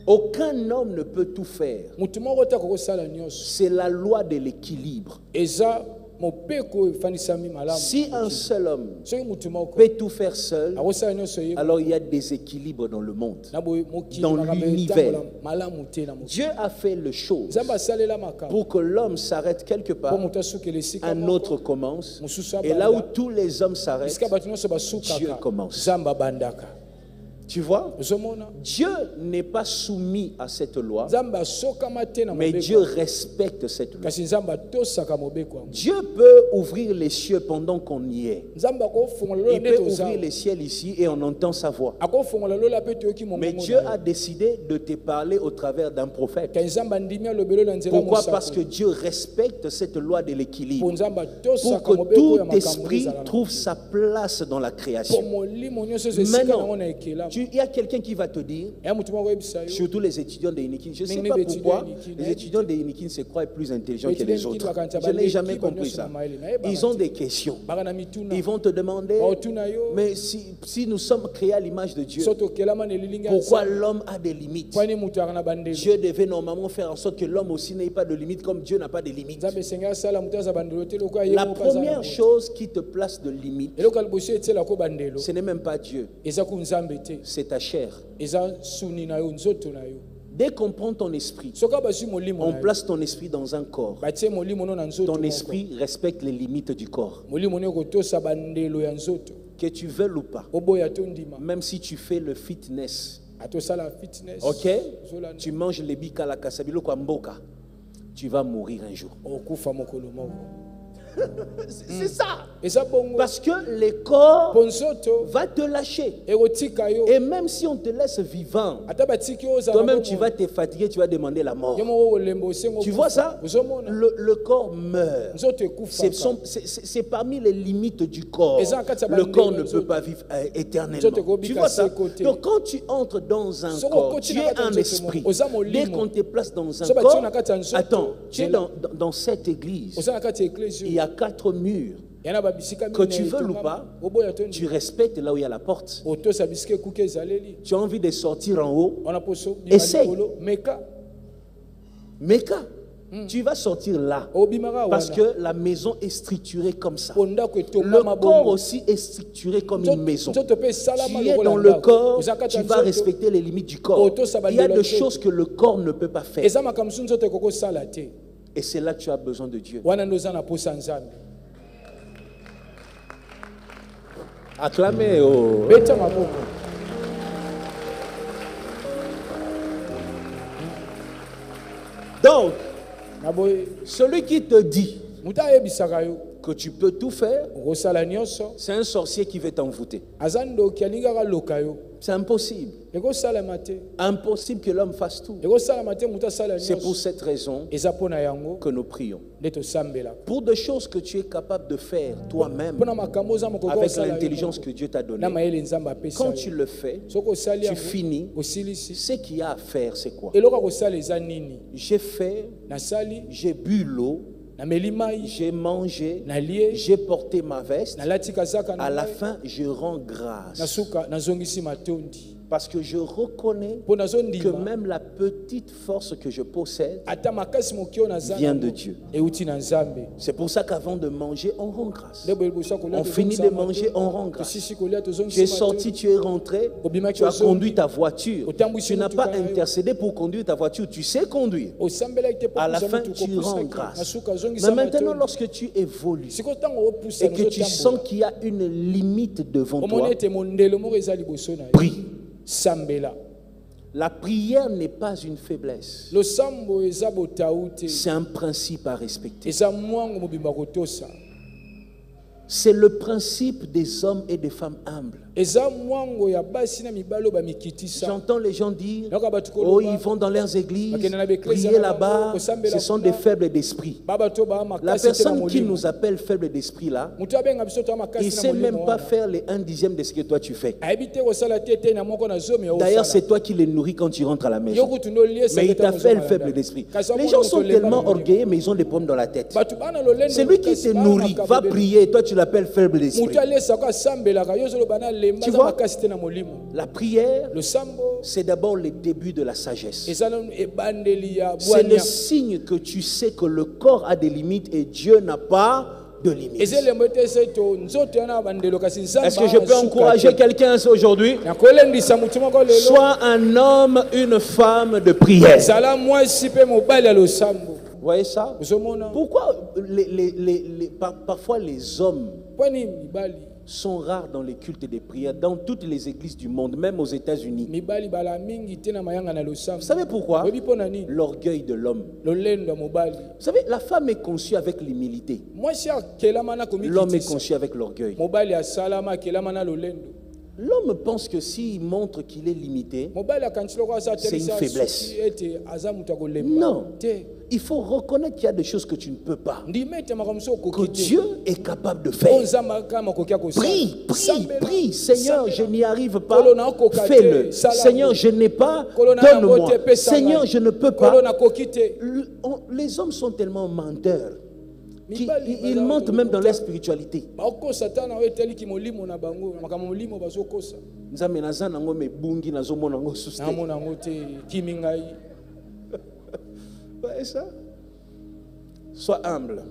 Aucun homme ne peut tout faire. C'est la loi de l'équilibre. Si un seul homme peut tout faire seul, alors il y a des équilibres dans le monde, dans l'univers. Dieu a fait les choses pour que l'homme s'arrête quelque part, un autre commence, et là où tous les hommes s'arrêtent, Dieu commence. Tu vois, Dieu n'est pas soumis à cette loi, mais Dieu respecte cette loi. Dieu peut ouvrir les cieux pendant qu'on y est. Il peut ouvrir les ciels ici et on entend sa voix. Mais Dieu a décidé de te parler au travers d'un prophète. Pourquoi? Parce que Dieu respecte cette loi de l'équilibre, pour que tout esprit trouve sa place dans la création. Maintenant, il y a quelqu'un qui va te dire, surtout les étudiants de Inikin, je ne sais pas pourquoi les étudiants de Inikin se croient plus intelligents que les autres. Je n'ai jamais compris ça. Ils ont des questions. Ils vont te demander, mais si nous sommes créés à l'image de Dieu, pourquoi l'homme a des limites? Dieu devait normalement faire en sorte que l'homme aussi n'ait pas de limites, comme Dieu n'a pas de limites. La première chose qui te place de limite, ce n'est même pas Dieu, c'est ta chair. Dès qu'on prend ton esprit, on place ton esprit dans un corps. Ton esprit respecte les limites du corps. Que tu veuilles ou pas, même si tu fais le fitness, ok, tu manges les bika la kasabilo kwa mboka, tu vas mourir un jour. C'est ça. Parce que le corps va te lâcher. Et même si on te laisse vivant, toi-même tu vas te fatiguer, tu vas demander la mort. Tu vois ça? Le corps meurt. C'est parmi les limites du corps. Le corps ne peut pas vivre éternellement. Tu vois ça? Donc quand tu entres dans un corps, tu es un esprit. Dès qu'on te place dans un corps, attends, tu es dans cette église. Il y a 4 murs. Que tu veux ou pas, tu respectes là où il y a la porte. Tu as envie de sortir en haut, essaye. Meka. Tu vas sortir là parce que la maison est structurée comme ça. Le corps aussi est structuré comme une maison. Tu es dans le corps, tu vas respecter les limites du corps. Il y a des choses que le corps ne peut pas faire. Et c'est là que tu as besoin de Dieu. Acclamez. Oh. Donc, celui qui te dit que tu peux tout faire, c'est un sorcier qui veut t'envoûter. C'est impossible. Impossible que l'homme fasse tout. C'est pour cette raison que nous prions. Pour des choses que tu es capable de faire toi-même avec l'intelligence que Dieu t'a donnée, quand tu le fais, tu finis, ce qu'il y a à faire, c'est quoi? J'ai fait, j'ai bu l'eau, j'ai mangé, j'ai porté ma veste. À la fin, je rends grâce. Parce que je reconnais que même la petite force que je possède vient de Dieu. C'est pour ça qu'avant de manger, on rend grâce. On finit de manger, on rend grâce. Tu es sorti, tu es rentré, tu as conduit ta voiture. Tu n'as pas intercédé pour conduire ta voiture, tu sais conduire. À la fin, tu rends grâce. Mais maintenant, lorsque tu évolues et que tu sens qu'il y a une limite devant toi, prie. La prière n'est pas une faiblesse. C'est un principe à respecter. C'est le principe des hommes et des femmes humbles. J'entends les gens dire, oh, ils vont dans leurs églises, prier là-bas, ce sont des faibles d'esprit. La personne qui nous appelle faible d'esprit là, il ne sait même pas faire les 1/10 de ce que toi tu fais. D'ailleurs, c'est toi qui les nourris quand tu rentres à la maison. Mais il t'appelle faible d'esprit. Les gens sont tellement orgueilleux, mais ils ont des problèmes dans la tête. C'est lui qui te nourrit, va prier, toi tu tu l'appelles faible d'esprit. Tu vois, la prière, c'est d'abord le début de la sagesse. C'est le signe que tu sais que le corps a des limites et Dieu n'a pas de limites. Est-ce que je peux encourager quelqu'un aujourd'hui? Sois un homme, une femme de prière. Vous voyez ça? Pourquoi parfois les hommes sont rares dans les cultes des prières, dans toutes les églises du monde, même aux États-Unis? Vous savez pourquoi? L'orgueil de l'homme. Vous savez, la femme est conçue avec l'humilité. L'homme est conçu avec l'orgueil. L'homme pense que s'il montre qu'il est limité, c'est une faiblesse. Non. Il faut reconnaître qu'il y a des choses que tu ne peux pas, que Dieu est capable de faire. Prie, prie, prie. Seigneur, je n'y arrive pas, fais-le. Seigneur, je n'ai pas, donne-moi. Seigneur, je ne peux pas. Les hommes sont tellement menteurs. Ils mentent même dans leur spiritualité. Sois humble.